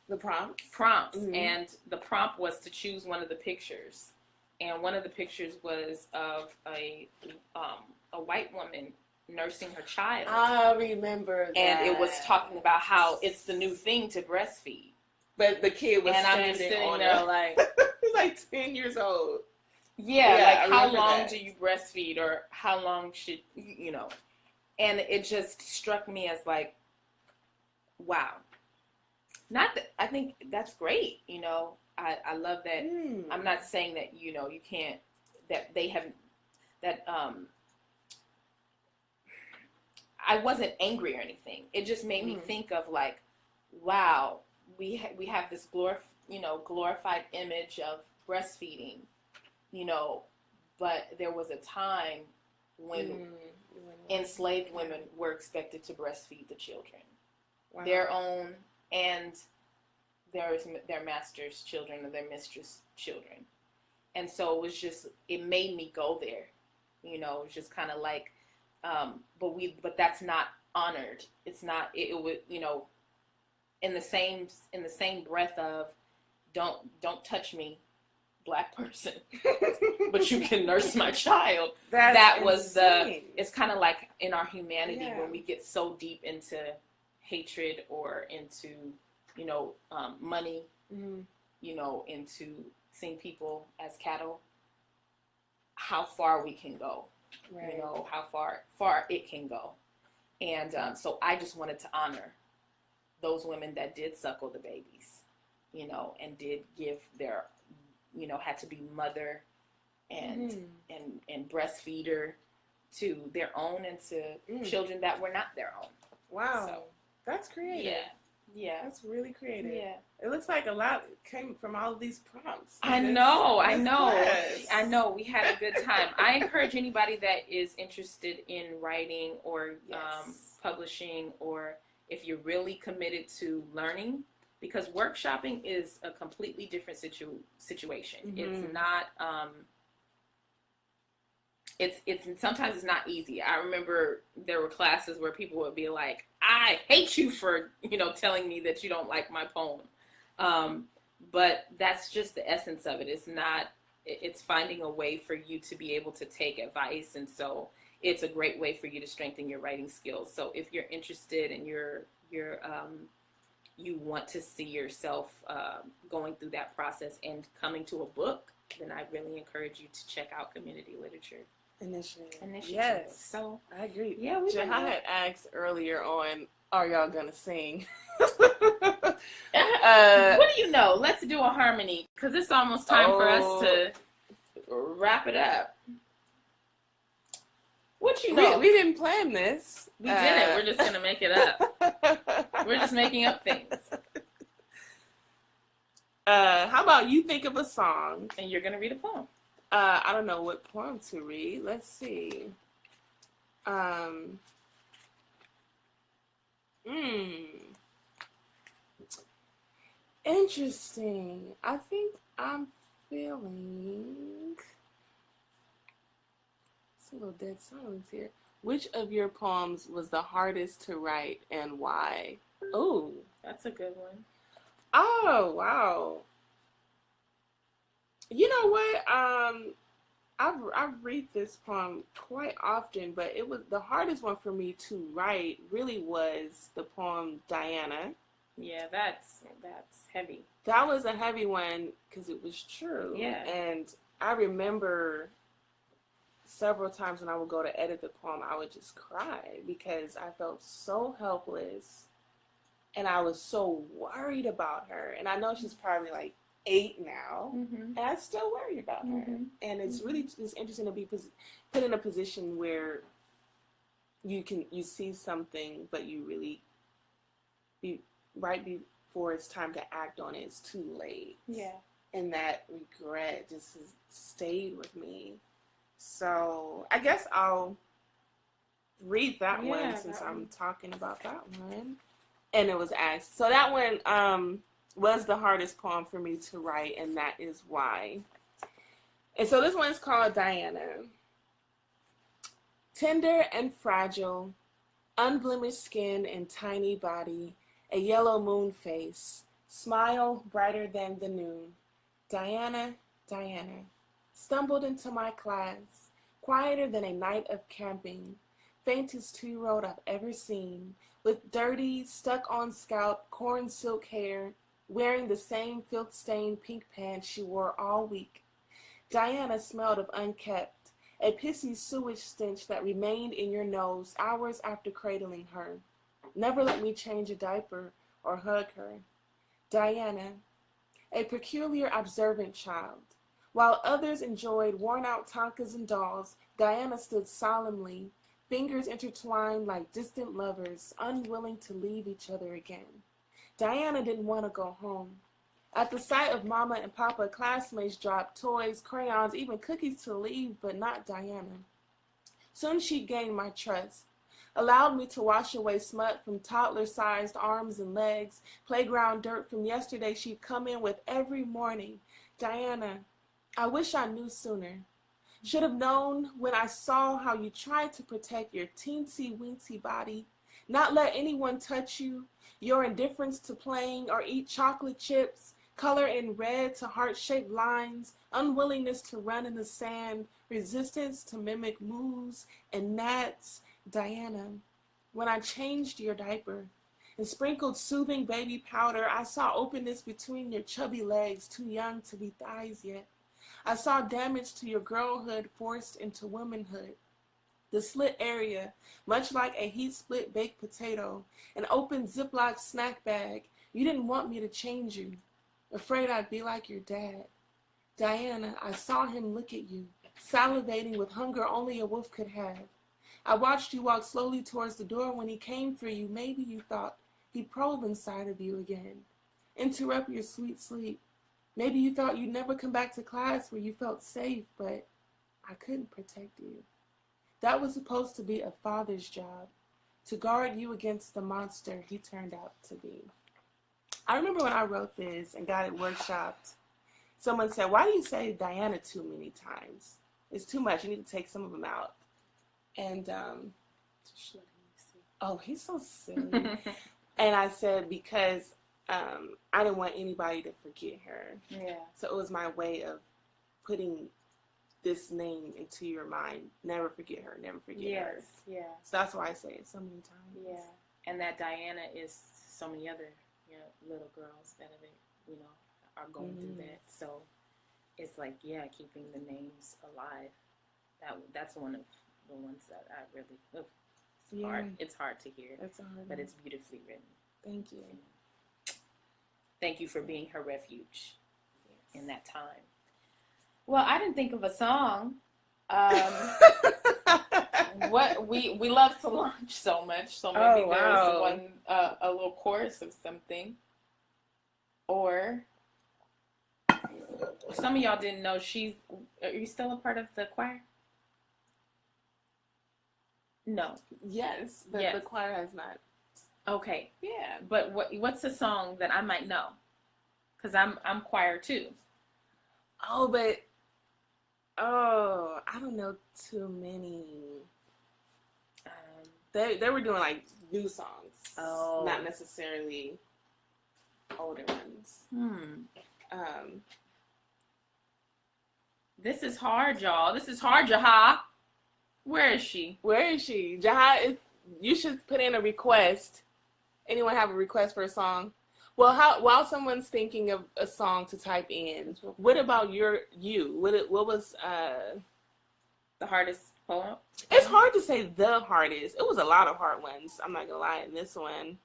the prompts, and the prompt was to choose one of the pictures. And one of the pictures was of a white woman nursing her child. I remember that. And it was talking about how it's the new thing to breastfeed. But the kid was and I'm just sitting there like... He's like 10 years old. Yeah, like how long do you breastfeed, or how long should, you know. And it just struck me as like, wow. Not that, I think that's great, you know. I love that. I'm not saying that, you know, you can't, that they haven't, that, I wasn't angry or anything. It just made me think of like, wow, we have this glorified image of breastfeeding, but there was a time when enslaved women were expected to breastfeed the children, their own and their master's children or their mistress' children. And so it made me go there. It was just kind of like, but that's not honored. It's not, it would, in the same breath of, don't touch me, Black person, but you can nurse my child. That was it's kind of like in our humanity when we get so deep into hatred or into, money, into seeing people as cattle, how far we can go, how far it can go. And so I just wanted to honor those women that did suckle the babies, and did give their, had to be mother and breastfeeder to their own and to children that were not their own. Wow. So, that's creative. Yeah. That's really creative. Yeah. It looks like a lot came from all of these prompts. I know. We had a good time. I encourage anybody that is interested in writing or publishing, or if you're really committed to learning, because workshopping is a completely different situation. It's not, it's sometimes it's not easy. I remember there were classes where people would be like, I hate you for, telling me that you don't like my poem. But that's just the essence of it. It's finding a way for you to be able to take advice. And so it's a great way for you to strengthen your writing skills. So if you're interested and you want to see yourself going through that process and coming to a book, then I really encourage you to check out Community Literature Initiative. Yes. So I agree. Yeah, Jahai had asked earlier on, are y'all gonna sing? What do you know? Let's do a harmony, because it's almost time for us to wrap it up. What you know? We didn't plan this. We didn't. We're just gonna make it up. We're just making up things. How about you think of a song and you're gonna read a poem? I don't know what poem to read. Let's see. Interesting. I think I'm feeling. It's a little dead silence here. Which of your poems was the hardest to write and why? Oh, that's a good one. Oh, wow. You know what? I read this poem quite often, but it was the hardest one for me to write. Really was the poem Diana. Yeah, that's heavy. That was a heavy one because it was true. Yeah, and I remember several times when I would go to edit the poem, I would just cry because I felt so helpless, and I was so worried about her. And I know she's probably like 8 now, and I still worry about her. And it's really interesting to be put in a position where you see something, but you really right before it's time to act on it, it's too late. Yeah, and that regret just has stayed with me. So I guess I'll read that one since I'm talking about that one. And it was asked. So that one was the hardest poem for me to write, and that is why. And so this one is called Diana. Tender and fragile, unblemished skin and tiny body, a yellow moon face, smile brighter than the noon. Diana, Diana, stumbled into my class, quieter than a night of camping, faintest 2-year-old I've ever seen, with dirty, stuck-on scalp, corn silk hair, wearing the same filth-stained pink pants she wore all week. Diana smelled of unkept, a pissy sewage stench that remained in your nose hours after cradling her. Never let me change a diaper or hug her. Diana, a peculiar observant child. While others enjoyed worn-out Tonkas and dolls, Diana stood solemnly, fingers intertwined like distant lovers, unwilling to leave each other again. Diana didn't want to go home. At the sight of Mama and Papa, classmates dropped toys, crayons, even cookies to leave, but not Diana. Soon she gained my trust, allowed me to wash away smut from toddler-sized arms and legs, playground dirt from yesterday she'd come in with every morning. Diana, I wish I knew sooner. Should have known when I saw how you tried to protect your teensy-weensy body, not let anyone touch you, your indifference to playing or eat chocolate chips, color in red to heart-shaped lines, unwillingness to run in the sand, resistance to mimic moves and gnats. Diana, when I changed your diaper and sprinkled soothing baby powder, I saw openness between your chubby legs, too young to be thighs yet. I saw damage to your girlhood forced into womanhood. The slit area, much like a heat-split baked potato, an open Ziploc snack bag. You didn't want me to change you, afraid I'd be like your dad. Diana, I saw him look at you, salivating with hunger only a wolf could have. I watched you walk slowly towards the door. When he came for you, maybe you thought he'd probe inside of you again, interrupt your sweet sleep. Maybe you thought you'd never come back to class where you felt safe, but I couldn't protect you. That was supposed to be a father's job, to guard you against the monster he turned out to be. I remember when I wrote this and got it workshopped, someone said, why do you say Diana too many times? It's too much. You need to take some of them out. And, oh, he's so silly. And I said, because I didn't want anybody to forget her. Yeah. So it was my way of putting this name into your mind. Never forget her. Never forget her. Yes, yeah. So that's why I say it so many times. Yeah. And that Diana is so many other, little girls that are going through that. So it's like, keeping the names alive. That's one of the ones that I really hard. It's hard to hear. It's hard, but it's beautifully written. Thank you. Thank you for being her refuge in that time. Well, I didn't think of a song. What we love to launch so much, so maybe there's one a little chorus of something, or some of y'all didn't know are you still a part of the choir? No. Yes, but the choir has not. Okay. Yeah, but what's a song that I might know? Because I'm choir too. Oh, but I don't know too many. They were doing like new songs. Oh, not necessarily older ones. This is hard, y'all. This is hard, Jaha. Where is she? Jaha, you should put in a request. Anyone have a request for a song? Well, while someone's thinking of a song to type in, what about you? What was the hardest poem? It's hard to say the hardest. It was a lot of hard ones. I'm not gonna lie. In this one,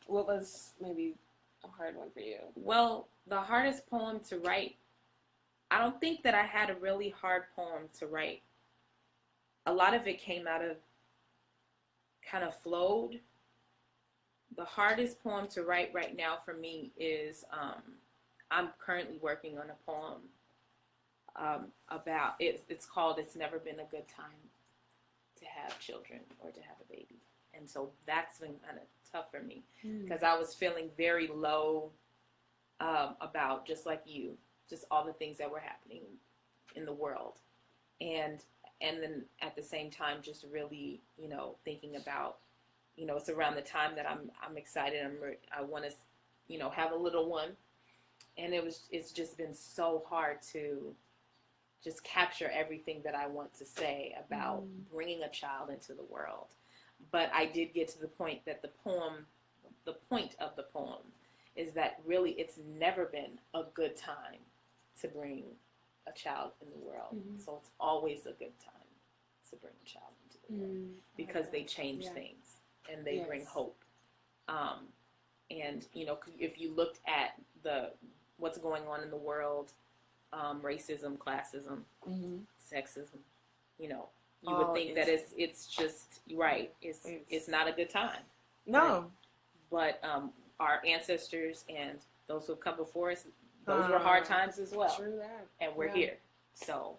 what was maybe a hard one for you? Well, the hardest poem to write. I don't think that I had a really hard poem to write. A lot of it came out of, kind of flowed. The hardest poem to write right now for me is, I'm currently working on a poem about, it's called It's Never Been a Good Time to Have Children or to Have a Baby. And so that's been kind of tough for me because I was feeling very low about, just like you, just all the things that were happening in the world. And then at the same time, just really, thinking about, it's around the time that I'm excited. I want to, have a little one. And it's just been so hard to just capture everything that I want to say about bringing a child into the world. But I did get to the point that the point of the poem is that really it's never been a good time to bring a child in the world. So it's always a good time to bring a child into the world because they change things and they bring hope. And if you looked at what's going on in the world, racism, classism, sexism, you would think that it's just right. It's not a good time. No, but our ancestors and those who have come before us, those were hard times as well. True that. And we're here. So,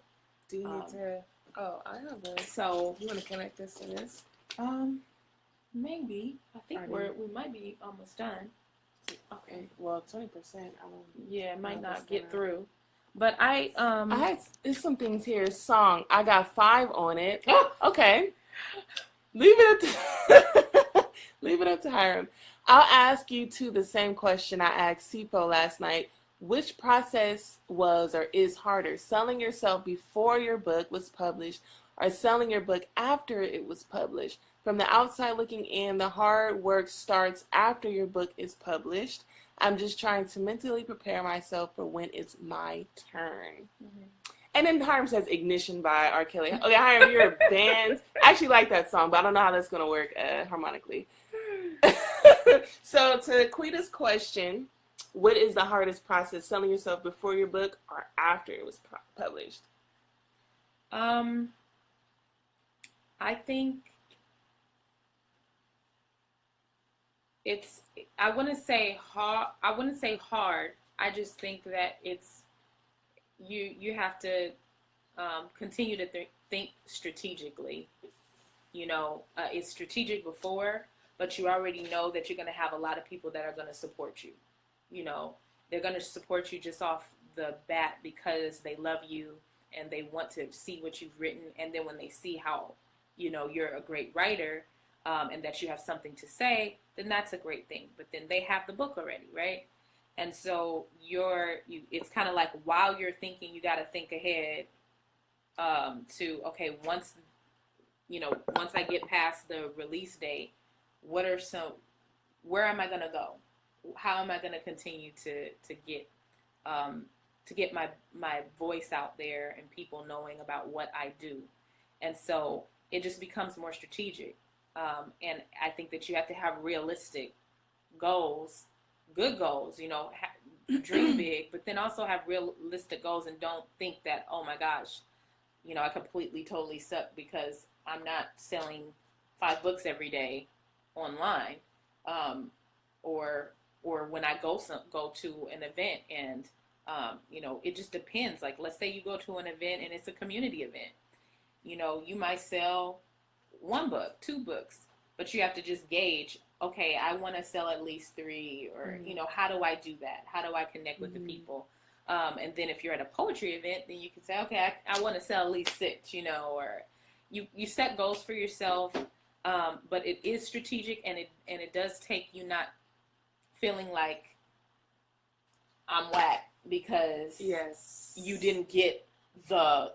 do you need to? Oh, I have a. So you want to connect this to this? Maybe. I think we might be almost done. Okay. Well, 20%. Yeah, it might not get through. But I had there's some things here. Song. I got 5 on it. Okay. Leave it up to Hiram. I'll ask you too the same question I asked Sipo last night. Which process was or is harder, selling yourself before your book was published or selling your book after it was published? From the outside looking in, the hard work starts after your book is published. I'm just trying to mentally prepare myself for when it's my turn. Mm-hmm. And then Hiram says Ignition by R. Kelly. Okay, Hiram, you're a band. I actually like that song, but I don't know how that's going to work harmonically. So to Quita's question, what is the hardest process, selling yourself before your book or after it was published? I think I wouldn't say hard. I just think that it's, you have to continue to think strategically. You know, it's strategic before, but you already know that you're going to have a lot of people that are going to support you. You know, they're going to support you just off the bat because they love you and they want to see what you've written. And then when they see how, you know, you're a great writer and that you have something to say, then that's a great thing. But then they have the book already, right? And so it's kind of like while you're thinking, you got to think ahead to, okay, once I get past the release date, where am I going to go? How am I going to continue to get my voice out there and people knowing about what I do? And so it just becomes more strategic. And I think that you have to have realistic goals, good goals, you know, dream big, but then also have realistic goals and don't think that, oh my gosh, you know, I totally suck because I'm not selling 5 books every day online. Or when I go to an event and, you know, it just depends. Like, let's say you go to an event and it's a community event. You know, you might sell 1 book, 2 books, but you have to just gauge, okay, I want to sell at least 3, or, you know, how do I do that? How do I connect with the people? And then if you're at a poetry event, then you can say, okay, I want to sell at least 6, you know, or you set goals for yourself. But it is strategic, and it does take you not feeling like I'm whack because you didn't get the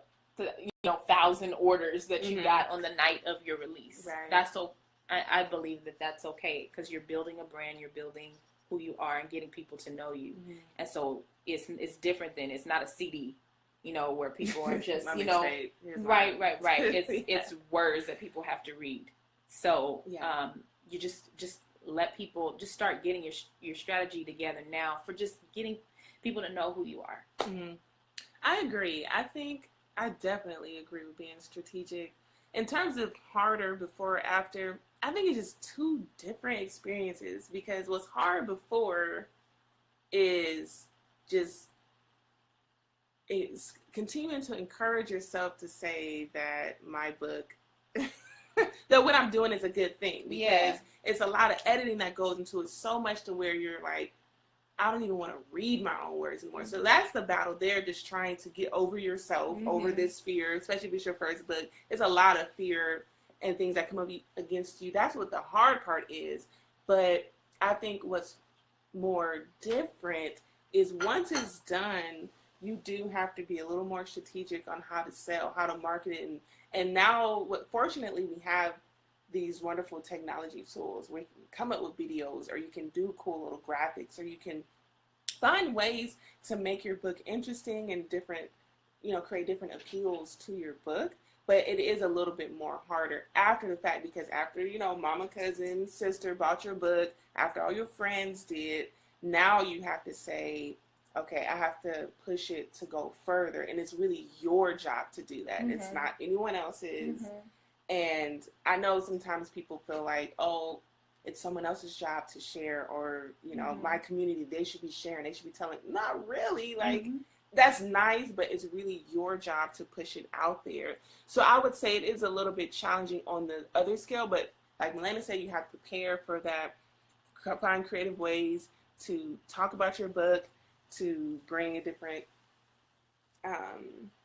1,000 orders that you got on the night of your release. Right. That's so. I believe that that's okay because you're building a brand, you're building who you are, and getting people to know you. And so it's different than, it's not a CD, you know, where people are just you know right. It's words that people have to read. So you just let people just start getting your strategy together now for just getting people to know who you are. I agree. I definitely agree with being strategic. In terms of harder before or after, I think it's just 2 different experiences, because what's hard before is continuing to encourage yourself to say that my book that what I'm doing is a good thing, because it's a lot of editing that goes into it, so much to where you're like, I don't even want to read my own words anymore. So that's the battle there, just trying to get over yourself, over this fear, especially if it's your first book. It's a lot of fear and things that come up against you. That's what the hard part is. But I think what's more different is once it's done, you do have to be a little more strategic on how to sell, how to market it. And now, fortunately, we have these wonderful technology tools where you can come up with videos, or you can do cool little graphics, or you can find ways to make your book interesting and different, you know, create different appeals to your book. But it is a little bit more harder after the fact, because after, you know, mama, cousin, sister bought your book, after all your friends did, now you have to say, okay, I have to push it to go further. And it's really your job to do that. It's not anyone else's. And I know sometimes people feel like, oh, it's someone else's job to share, or, you know, my community, they should be sharing, they should be telling. Not really. Like, that's nice, but it's really your job to push it out there. So I would say it is a little bit challenging on the other scale, but like Melaina said, you have to prepare for that, find creative ways to talk about your book, to bring a different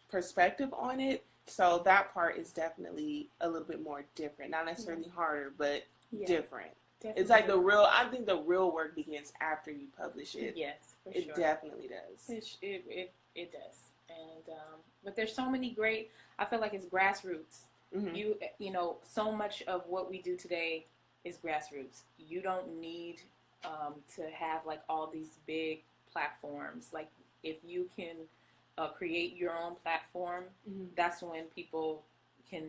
perspective on it. So that part is definitely a little bit more different. Not necessarily harder, but different. Definitely. It's like I think the real work begins after you publish it. Yes, for sure. It definitely does. It does. And, but there's so many great, I feel like it's grassroots. You know, so much of what we do today is grassroots. You don't need to have like all these big platforms. Like, if you can create your own platform, that's when people can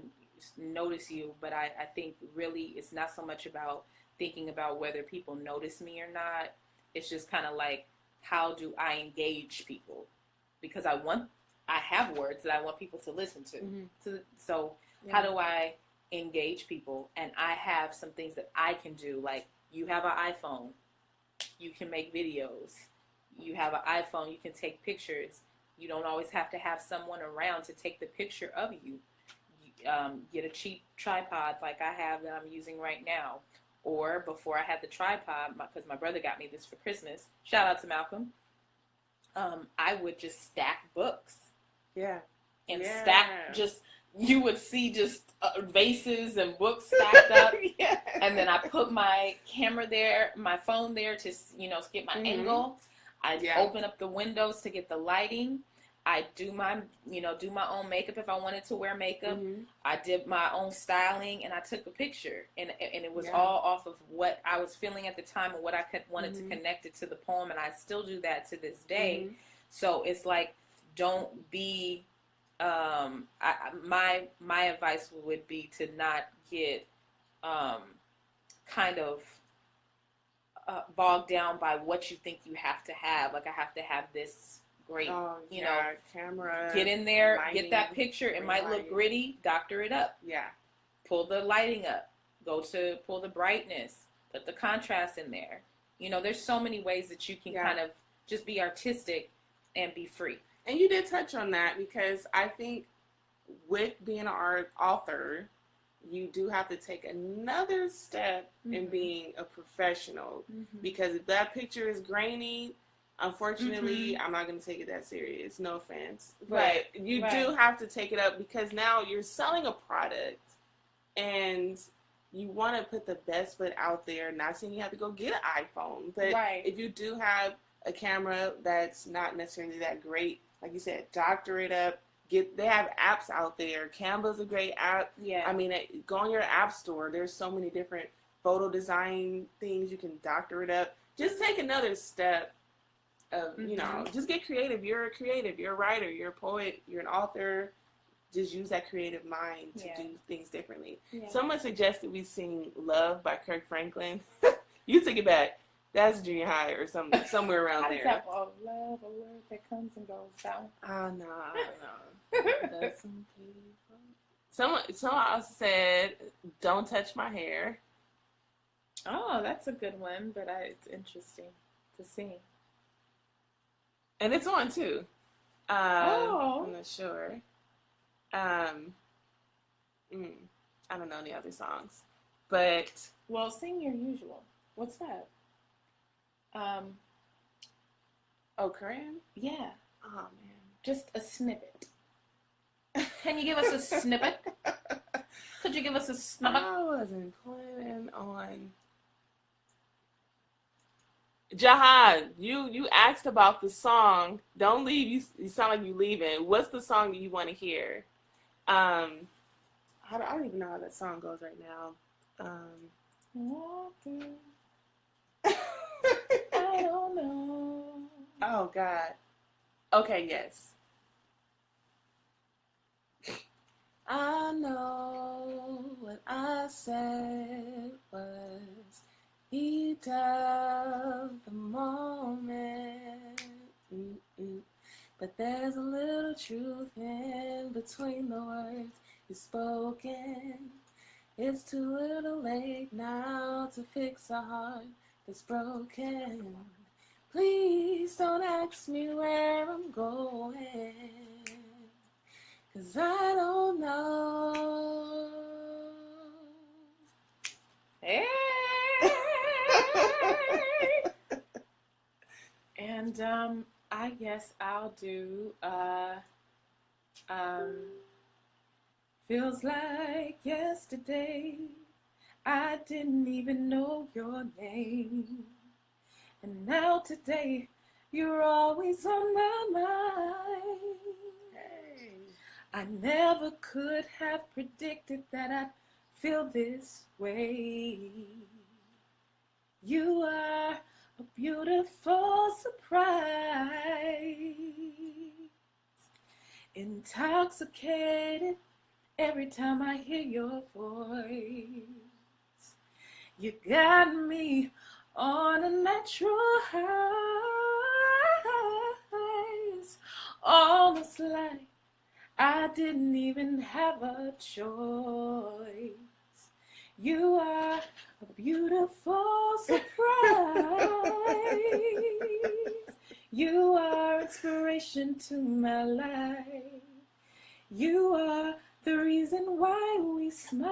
notice you. But I think really it's not so much about thinking about whether people notice me or not. It's just kind of like, how do I engage people? Because I have words that I want people to listen to. So how do I engage people? And I have some things that I can do. Like, you have an iPhone, you can make videos. You have an iPhone, you can take pictures. You don't always have to have someone around to take the picture of you. Get a cheap tripod like I have that I'm using right now. Or before I had the tripod, because my brother got me this for Christmas, shout out to Malcolm, I would just stack books. Yeah. And stack just, you would see just vases and books stacked up. And then I put my camera there, my phone there to, you know, get my angle. I open up the windows to get the lighting. I do my own makeup if I wanted to wear makeup. I did my own styling, and I took a picture, and it was all off of what I was feeling at the time and what I wanted to connect it to the poem, and I still do that to this day. So it's like, don't be. My advice would be to not get kind of bogged down by what you think you have to have. Like, I have to have this great, you know, camera. Get in there, lighting, get that picture. It might look gritty. Doctor it up. Pull the lighting up. Pull the brightness. Put the contrast in there. You know, there's so many ways that you can kind of just be artistic and be free. And you did touch on that, because I think with being an author, you do have to take another step in being a professional. Because if that picture is grainy, unfortunately, I'm not going to take it that serious. No offense. But you do have to take it up, because now you're selling a product and you want to put the best foot out there. Not saying you have to go get an iPhone, but if you do have a camera that's not necessarily that great, like you said, doctor it up. They have apps out there. Canva's a great app. I mean, go on your app store. There's so many different photo design things. You can doctor it up. Just take another step of, you know, just get creative. You're a creative. You're a writer. You're a poet. You're an author. Just use that creative mind to do things differently. Someone suggested we sing Love by Kirk Franklin. You took it back. That's junior high or something, somewhere around there. That, love, a word that comes and goes down. Oh, no. That's some people. Someone else said, "Don't touch my hair." Oh, that's a good one, but it's interesting to sing. And it's on too. I'm not sure. I don't know any other songs, but sing your usual. What's that? Korean? Yeah. Oh man, just a snippet. Can you give us a snippet? Could you give us a snippet? I wasn't planning on. Jahan, you asked about the song. Don't leave. You sound like you leaving. What's the song that you want to hear? I don't even know how that song goes right now. Walking. I don't know. Oh God. Okay, yes. I know what I said was heat of the moment. But there's a little truth in between the words you spoken. It's too little late now to fix a heart that's broken. Please don't ask me where I'm going, 'cause I don't know. Hey! And I guess I'll do feels like yesterday I didn't even know your name, and now today you're always on my mind. Hey. I never could have predicted that I'd feel this way. You are a beautiful surprise, intoxicated every time I hear your voice. You got me on a natural highs, almost like I didn't even have a choice. You are a beautiful surprise. You are inspiration to my life. You are the reason why we smile.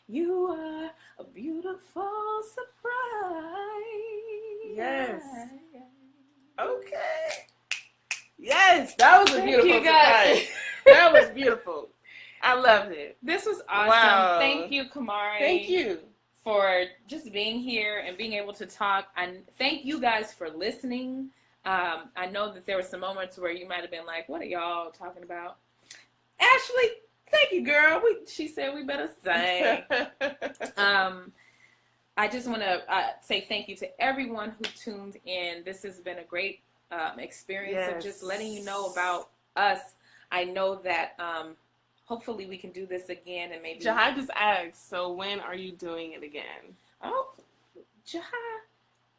You are a beautiful surprise. Yes. Okay. Yes, that was a beautiful surprise. That was beautiful. I loved it. This was awesome. Wow. Thank you, Camari. Thank you for just being here and being able to talk. And thank you guys for listening. I know that there were some moments where you might have been like, what are y'all talking about? Ashley, thank you, girl. She said we better sing. I just want to say thank you to everyone who tuned in. This has been a great experience of just letting you know about us. I know that hopefully we can do this again, and maybe Jahai just asked, so when are you doing it again? Oh, Jahai,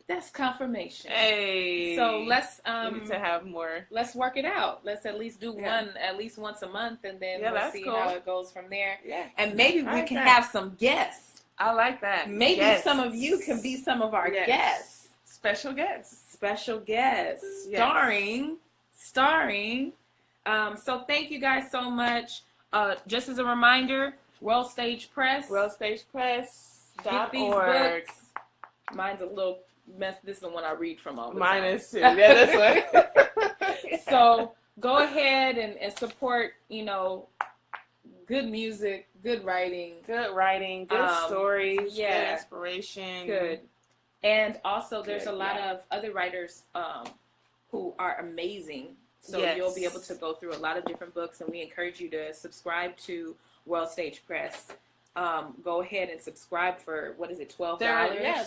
that's confirmation. Hey. So let's we need to have more. Let's work it out. Let's at least do one at least once a month, and then we'll see how it goes from there. Yeah. And maybe we can have some guests. I like that. Maybe some of you can be some of our guests. Special guests. Special guests. Starring. So thank you guys so much. Just as a reminder, World Stage Press. WorldStagePress.org. These books. Mine's a little mess. This is the one I read from all the time. Mine is too. Yeah, this one. So go ahead and support, good music, good writing. Good stories, good inspiration. Good. And also there's a lot of other writers who are amazing. So you'll be able to go through a lot of different books, and we encourage you to subscribe to World Stage Press. Go ahead and subscribe for, what is it, $12?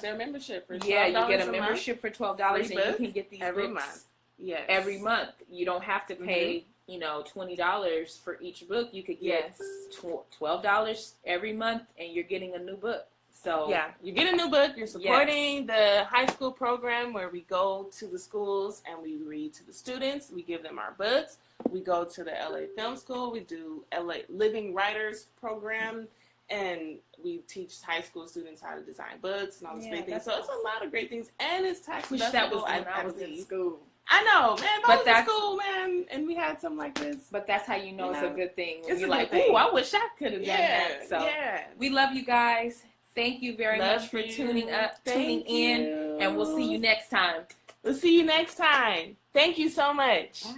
Their membership for $12. Yeah, you get a membership for $12, and you can get these every books month. Yes. Every month. You don't have to pay, $20 for each book. You could get $12 every month, and you're getting a new book. So you get a new book. You're supporting the high school program where we go to the schools and we read to the students. We give them our books. We go to the LA Film School. We do LA Living Writers program, and we teach high school students how to design books and all these great things. So it's a lot of great things, and it's tax deductible. That was when I was in school. I know, man. But I was in school, man, and we had something like this. But that's how you know it's a good thing. It's you're like, ooh, I wish I could have done that. So we love you guys. Thank you very much for tuning in, and we'll see you next time. Thank you so much. Bye.